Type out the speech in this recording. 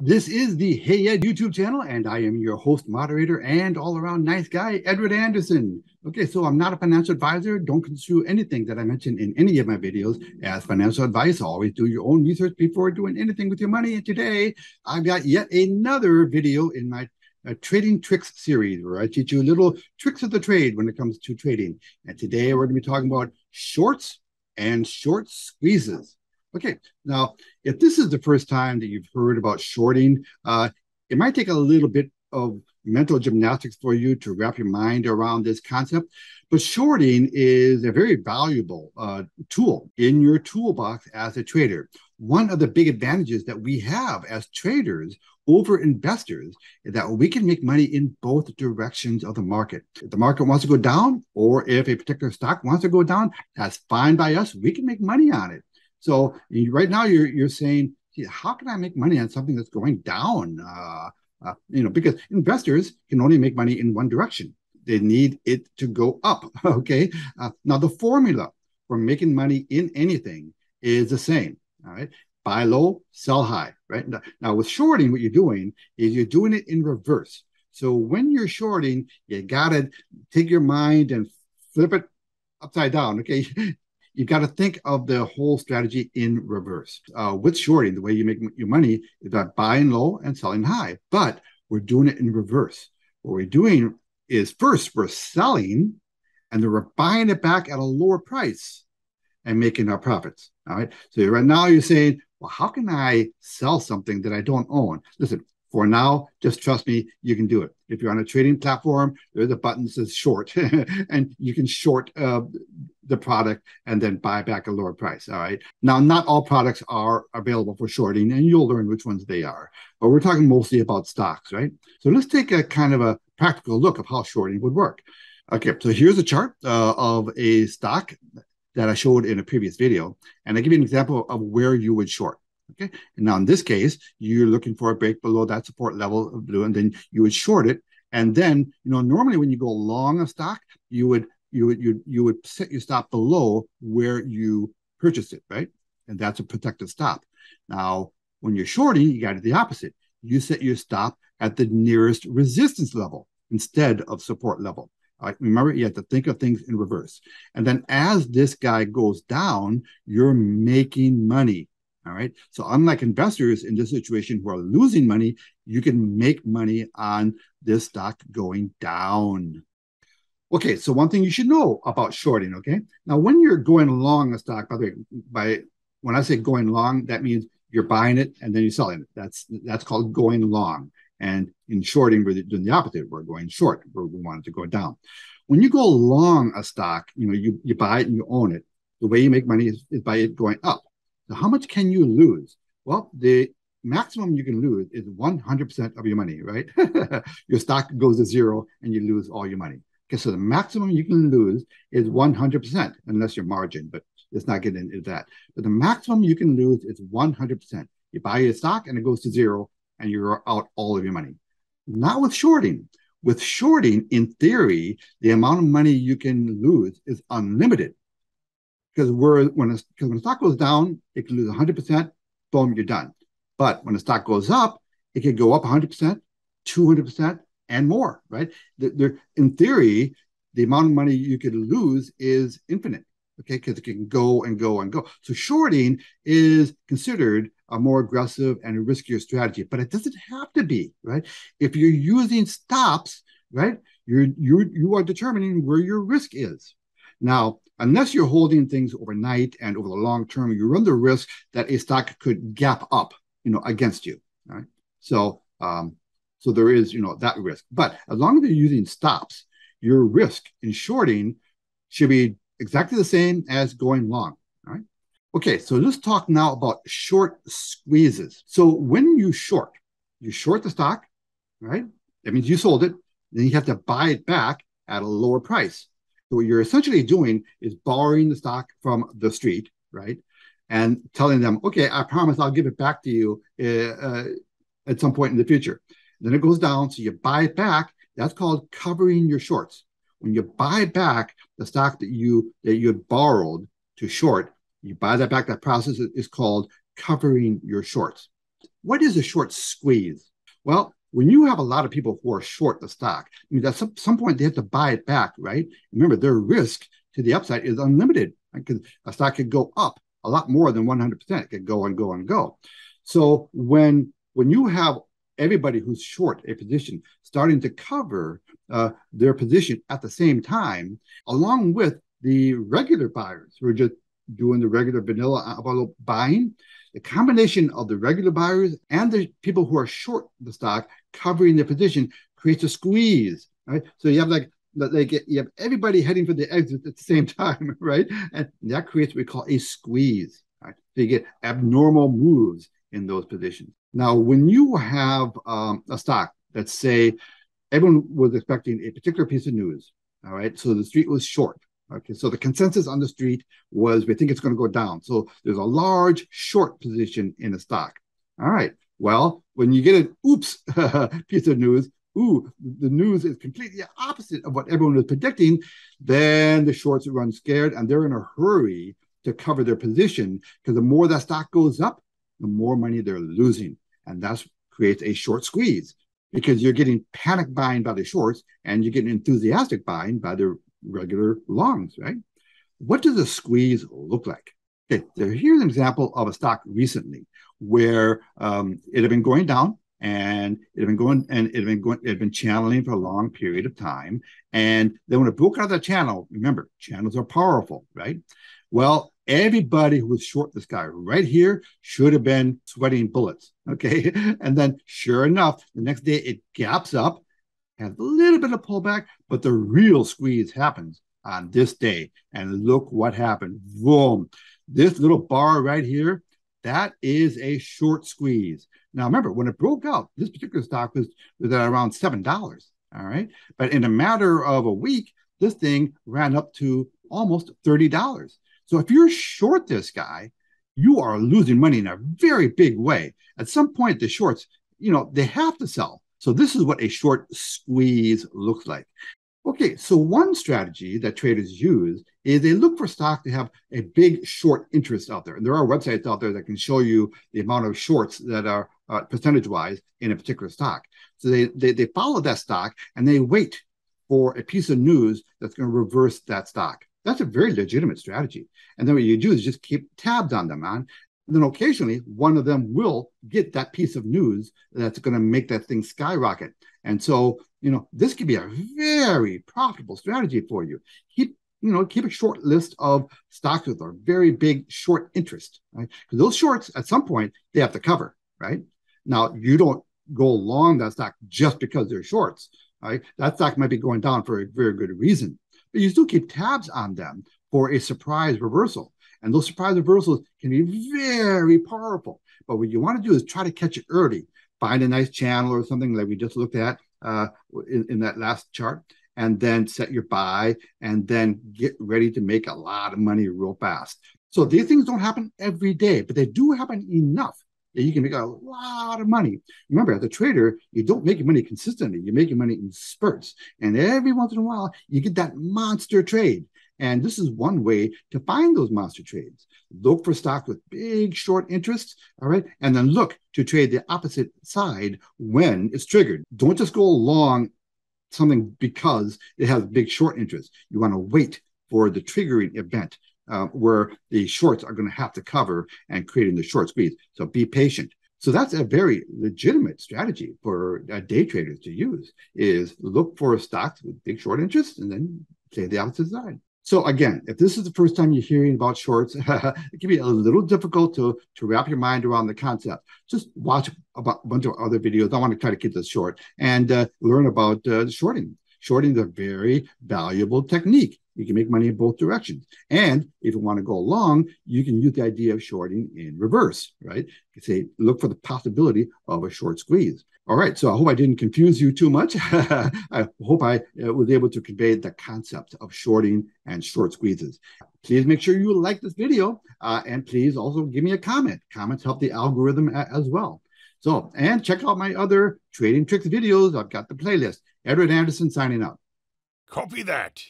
This is the Hey Ed YouTube channel, and I am your host, moderator, and all-around nice guy, Edward Anderson. Okay, so I'm not a financial advisor. Don't construe anything that I mention in any of my videos as financial advice. Always do your own research before doing anything with your money. And today, I've got yet another video in my trading tricks series where I teach you little tricks of the trade when it comes to trading. And today, we're going to be talking about shorts and short squeezes. Okay, now, if this is the first time that you've heard about shorting, it might take a little bit of mental gymnastics for you to wrap your mind around this concept. But shorting is a very valuable tool in your toolbox as a trader. One of the big advantages that we have as traders over investors is that we can make money in both directions of the market. If the market wants to go down, or if a particular stock wants to go down, that's fine by us. We can make money on it. So right now you're saying, how can I make money on something that's going down? Because investors can only make money in one direction. They need it to go up. Okay. Now the formula for making money in anything is the same. All right. Buy low, sell high. Right. Now with shorting, what you're doing is you're doing it in reverse. So when you're shorting, you gotta take your mind and flip it upside down. Okay. You've got to think of the whole strategy in reverse. With shorting, the way you make your money is by buying low and selling high, but we're doing it in reverse. What we're doing is first we're selling, and then we're buying it back at a lower price and making our profits. All right. So right now you're saying, well, how can I sell something that I don't own? Listen, for now, just trust me, you can do it. If you're on a trading platform, there's a button that says short, and you can short the product and then buy back a lower price. All right. Now, not all products are available for shorting, and you'll learn which ones they are. But we're talking mostly about stocks, right? So let's take a kind of a practical look of how shorting would work. Okay, so here's a chart of a stock that I showed in a previous video, and I give you an example of where you would short. Okay. And now in this case, you're looking for a break below that support level of blue, and then you would short it. And then, normally when you go long a stock, you would set your stop below where you purchased it, right? And that's a protected stop. Now, when you're shorting, you got to do the opposite. You set your stop at the nearest resistance level instead of support level. All right, remember, you have to think of things in reverse. And then as this guy goes down, you're making money. All right. So unlike investors in this situation who are losing money, you can make money on this stock going down. Okay. So one thing you should know about shorting. Okay. Now, when you're going long a stock, by the way, when I say going long, that means you're buying it and then you're selling it. That's called going long. And in shorting, we're doing the opposite. We're going short. We want it to go down. When you go long a stock, you buy it and you own it. The way you make money is by it going up. So how much can you lose? Well, the maximum you can lose is 100% of your money, right? Your stock goes to zero and you lose all your money. Okay, so the maximum you can lose is 100%, unless you're margin, but let's not get into that. But the maximum you can lose is 100%. You buy your stock and it goes to zero and you're out all of your money. Not with shorting. With shorting, in theory, the amount of money you can lose is unlimited. Because when a stock goes down, it can lose 100%, boom, you're done. But when the stock goes up, it can go up 100%, 200%, and more, right? In theory, the amount of money you could lose is infinite, okay? Because it can go and go and go. So shorting is considered a more aggressive and riskier strategy, but it doesn't have to be, right? If you're using stops, right, you are determining where your risk is. Now, unless you're holding things overnight and over the long term, you run the risk that a stock could gap up, against you. Right? So there is, that risk. But as long as you're using stops, your risk in shorting should be exactly the same as going long. All right. Okay, so let's talk now about short squeezes. So when you short the stock, right? That means you sold it. Then you have to buy it back at a lower price. So what you're essentially doing is borrowing the stock from the street, right? And telling them, okay, I promise I'll give it back to you at some point in the future. Then it goes down, so you buy it back. That's called covering your shorts. When you buy back the stock that you had borrowed to short, you buy that back. That process is called covering your shorts. what is a short squeeze? Well, when you have a lot of people who are short the stock, I mean, at some point they have to buy it back, right? Remember, their risk to the upside is unlimited because a stock could go up a lot more than 100%. It could go and go and go. So when you have everybody who's short a position starting to cover their position at the same time, along with the regular buyers who are just doing the regular vanilla buying, the combination of the regular buyers and the people who are short the stock covering their position creates a squeeze, right? So you have everybody heading for the exit at the same time, right? And that creates what we call a squeeze, right? So you get abnormal moves in those positions. Now, when you have a stock that, say, everyone was expecting a particular piece of news, all right? So the street was short. Okay, so the consensus on the street was we think it's going to go down. So there's a large short position in a stock. All right. Well, when you get an oops piece of news, the news is completely opposite of what everyone was predicting, then the shorts run scared and they're in a hurry to cover their position because the more that stock goes up, the more money they're losing. And that creates a short squeeze because you're getting panic buying by the shorts and you're getting enthusiastic buying by the regular longs, right? What does a squeeze look like? Okay, so here's an example of a stock recently where it had been going down and it had been channeling for a long period of time. And then when it broke out of that channel, remember, channels are powerful, right? Well, everybody who was short this guy right here should have been sweating bullets, okay? And then sure enough, the next day it gaps up, has a little bit of pullback, but the real squeeze happens on this day. And look what happened. Boom. This little bar right here, that is a short squeeze. Now, remember, when it broke out, this particular stock was at around $7, all right? But in a matter of a week, this thing ran up to almost $30. So if you're short this guy, you are losing money in a very big way. At some point, the shorts, they have to sell. So this is what a short squeeze looks like. Okay, so one strategy that traders use is they look for stock to have a big short interest out there. And there are websites out there that can show you the amount of shorts that are percentage-wise in a particular stock. So they follow that stock and they wait for a piece of news that's going to reverse that stock. That's a very legitimate strategy. And then what you do is just keep tabs on them, man. And then occasionally, one of them will get that piece of news that's going to make that thing skyrocket. And so, this could be a very profitable strategy for you. Keep a short list of stocks with a very big short interest, right? Because those shorts, at some point, they have to cover, right? Now, you don't go long that stock just because they're shorts, right? That stock might be going down for a very good reason. But you still keep tabs on them for a surprise reversal. And those surprise reversals can be very powerful. But what you want to do is try to catch it early. Find a nice channel or something like we just looked at in that last chart, and then set your buy, and then get ready to make a lot of money real fast. So these things don't happen every day, but they do happen enough that you can make a lot of money. Remember, as a trader, you don't make your money consistently. You make your money in spurts. And every once in a while, you get that monster trade. And this is one way to find those monster trades. Look for stocks with big short interests, all right? And then look to trade the opposite side when it's triggered. Don't just go long something because it has big short interest. You want to wait for the triggering event where the shorts are going to have to cover and creating the short squeeze. So be patient. So that's a very legitimate strategy for day traders to use, is look for stocks with big short interest and then trade the opposite side. So again, if this is the first time you're hearing about shorts, it can be a little difficult to wrap your mind around the concept. Just watch a bunch of other videos. I want to try to keep this short and learn about shorting. Shorting is a very valuable technique. You can make money in both directions. And if you want to go long, you can use the idea of shorting in reverse, right? You say, look for the possibility of a short squeeze. All right, so I hope I didn't confuse you too much. I hope I was able to convey the concept of shorting and short squeezes. Please make sure you like this video, and please also give me a comment. Comments help the algorithm as well. So, and check out my other trading tricks videos. I've got the playlist. Edward Anderson signing out. Copy that.